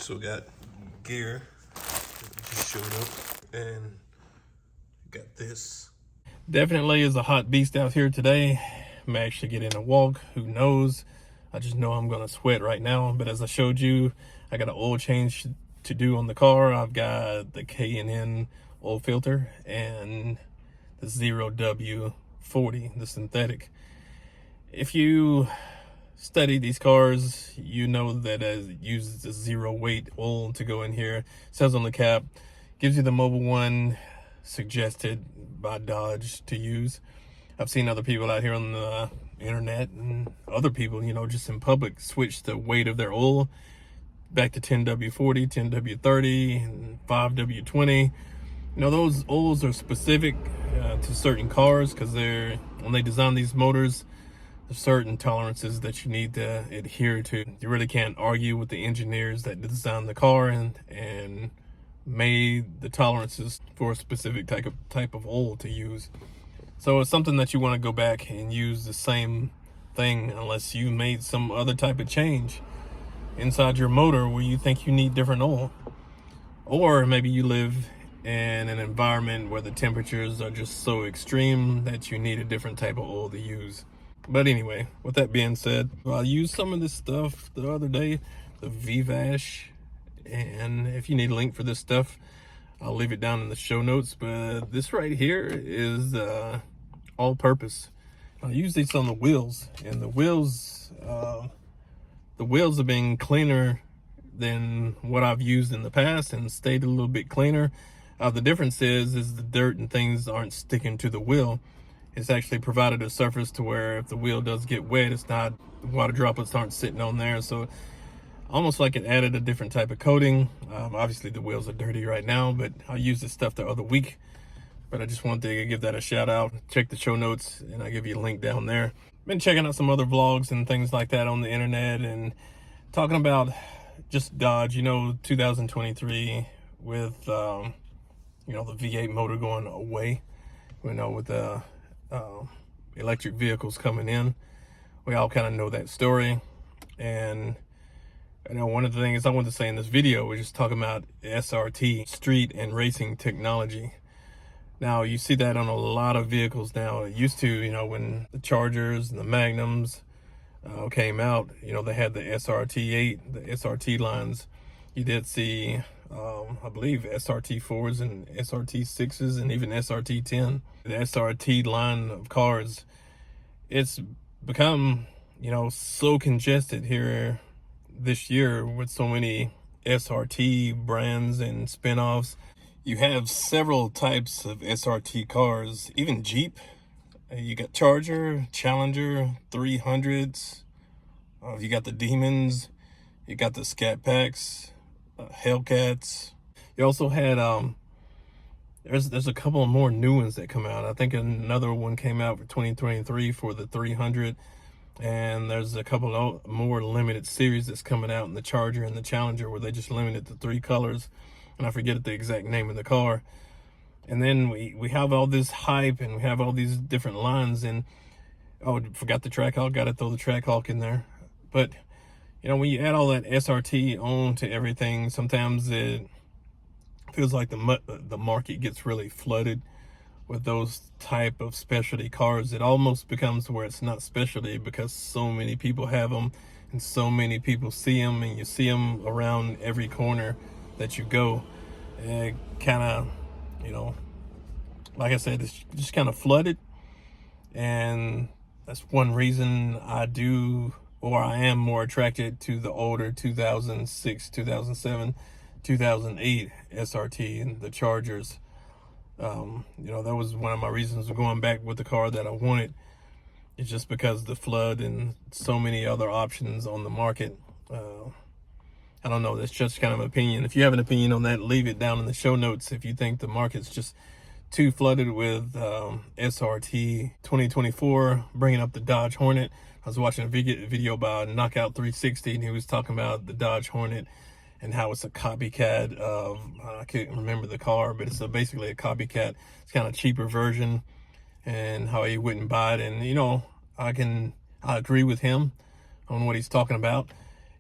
also got gear that just showed up, and got this. Definitely is a hot beast out here today. May actually get in a walk, who knows. I just know I'm gonna sweat right now. But as I showed you, I got an oil change to do on the car. I've got the K&N oil filter and the 0W40, the synthetic. If you study these cars, you know that it uses the zero weight oil to go in here. It says on the cap, gives you the Mobile One suggested by Dodge to use. I've seen other people out here on the internet and other people, you know, just in public, switch the weight of their oil back to 10W40, 10W30, and 5W20. You know, those oils are specific to certain cars because when they design these motors, there's certain tolerances that you need to adhere to. You really can't argue with the engineers that designed the car and made the tolerances for a specific type of oil to use. So it's something that you want to go back and use the same thing unless you made some other type of change inside your motor where you think you need different oil. Or maybe you live in an environment where the temperatures are just so extreme that you need a different type of oil to use. But anyway, with that being said, I used some of this stuff the other day, the VVash, and if you need a link for this stuff, I'll leave it down in the show notes. But this right here is all purpose. I use these on the wheels, and the wheels have been cleaner than what I've used in the past and stayed a little bit cleaner. The difference is the dirt and things aren't sticking to the wheel. It's actually provided a surface to where if the wheel does get wet, it's not, water droplets aren't sitting on there. So almost like it added a different type of coating. Obviously the wheels are dirty right now, but I used this stuff the other week. But I just wanted to give that a shout out. Check the show notes and I'll give you a link down there. Been checking out some other vlogs and things like that on the internet and talking about just Dodge, you know, 2023 with, you know, the V8 motor going away, you know, with the electric vehicles coming in. We all kind of know that story. And I know one of the things I wanted to say in this video was just talking about SRT, street and racing technology. Now you see that on a lot of vehicles now. It used to, you know, when the Chargers and the Magnums came out, you know, they had the SRT8, the SRT lines. You did see, I believe, SRT4s and SRT6s and even SRT10. The SRT line of cars, it's become, you know, so congested here this year with so many SRT brands and spinoffs. You have several types of SRT cars, even Jeep. You got Charger, Challenger, 300s. You got the Demons. You got the Scat Packs, Hellcats. You also had there's a couple of more new ones that come out. I think another one came out for 2023 for the 300. And there's a couple of more limited series that's coming out in the Charger and the Challenger where they just limited to 3 colors. And I forget the exact name of the car. And then we have all this hype and we have all these different lines. And oh, forgot the Trackhawk. Got to throw the Trackhawk in there. But you know, when you add all that SRT on to everything, sometimes it feels like the market gets really flooded with those type of specialty cars. It almost becomes where it's not specialty because so many people have them and so many people see them, and you see them around every corner that you go. And kind of, you know, like I said, it's just kind of flooded. And that's one reason I am more attracted to the older 2006, 2007, 2008 SRT and the Chargers. You know, that was one of my reasons of going back with the car that I wanted. It's just because of the flood and so many other options on the market. I don't know, that's just kind of an opinion. If you have an opinion on that, leave it down in the show notes. If you think the market's just too flooded with SRT 2024, bringing up the Dodge Hornet. I was watching a video by Knockout 360, and he was talking about the Dodge Hornet and how it's a copycat of, I can't remember the car, but it's basically a copycat. It's kind of cheaper version, and how he wouldn't buy it. And, you know, I agree with him on what he's talking about.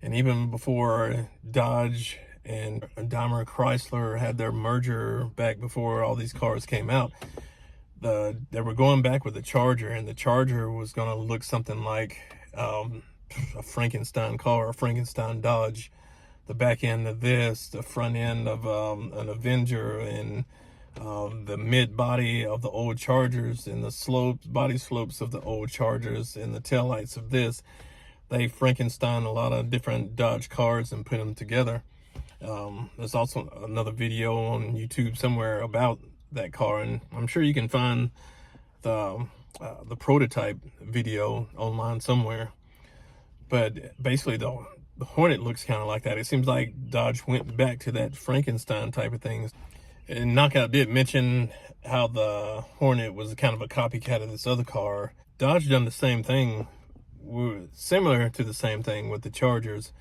And even before Dodge and Daimler Chrysler had their merger back before all these cars came out. They were going back with the Charger, and the Charger was going to look something like a Frankenstein car, a Frankenstein Dodge. The back end of this, the front end of an Avenger, and the mid body of the old Chargers, and the body slopes of the old Chargers, and the taillights of this. They Frankenstein a lot of different Dodge cars and put them together. There's also another video on YouTube somewhere about that car, and I'm sure you can find the prototype video online somewhere. But basically the Hornet looks kind of like that. It seems like Dodge went back to that Frankenstein type of things. And Knockout did mention how the Hornet was kind of a copycat of this other car. Dodge done the same thing, similar to the same thing with the Chargers,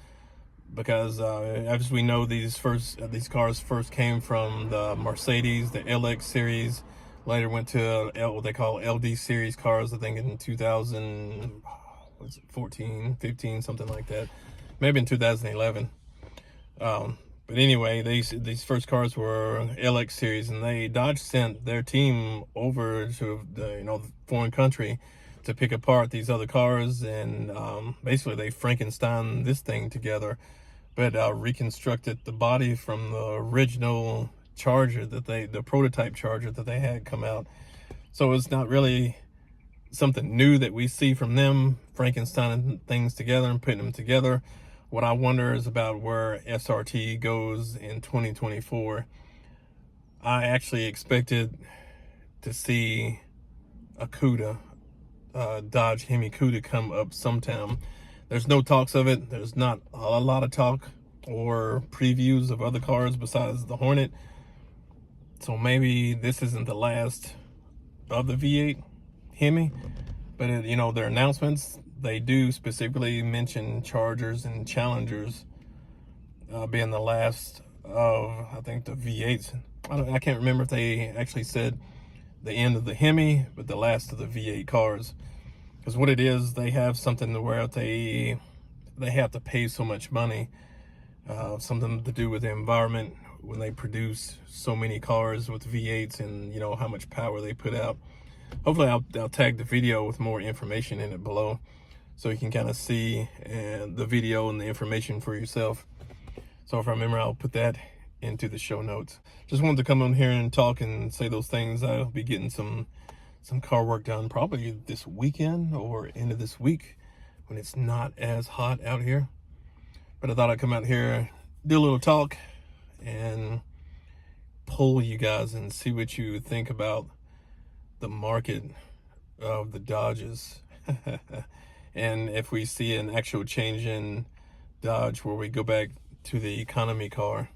because as we know, these cars first came from the Mercedes, the LX series, later went to what they call LD series cars, I think in 2014, 15, something like that, maybe in 2011. But anyway, these first cars were LX series, and Dodge sent their team over to the foreign country to pick apart these other cars, and basically they Frankenstein this thing together, but reconstructed the body from the original Charger the prototype Charger that they had come out. So it's not really something new that we see from them Frankensteining things together and putting them together. What I wonder is about where SRT goes in 2024. I actually expected to see a Cuda, Dodge Hemi Cuda, come up sometime. There's no talks of it. There's not a lot of talk or previews of other cars besides the Hornet. So maybe this isn't the last of the V8 Hemi, but their announcements, they do specifically mention Chargers and Challengers being the last of, I think, the V8s. I can't remember if they actually said the end of the Hemi, but the last of the V8 cars. Because what it is, they have something to where they have to pay so much money, something to do with the environment when they produce so many cars with V8s, and how much power they put out. Hopefully I'll tag the video with more information in it below, so you can kind of see the video and the information for yourself. So if I remember, I'll put that into the show notes. Just wanted to come on here and talk and say those things. I'll be getting some car work done probably this weekend or end of this week when it's not as hot out here. But I thought I'd come out here, do a little talk, and poll you guys and see what you think about the market of the Dodges. And if we see an actual change in Dodge where we go back to the economy car.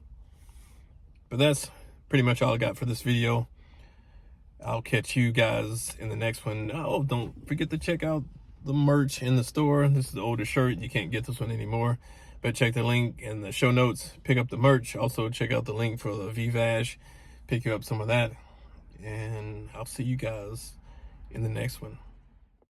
But that's pretty much all I got for this video. I'll catch you guys in the next one. Oh, don't forget to check out the merch in the store. This is the older shirt. You can't get this one anymore, but check the link in the show notes. Pick up the merch. Also check out the link for the V-Vash. Pick you up some of that. And I'll see you guys in the next one.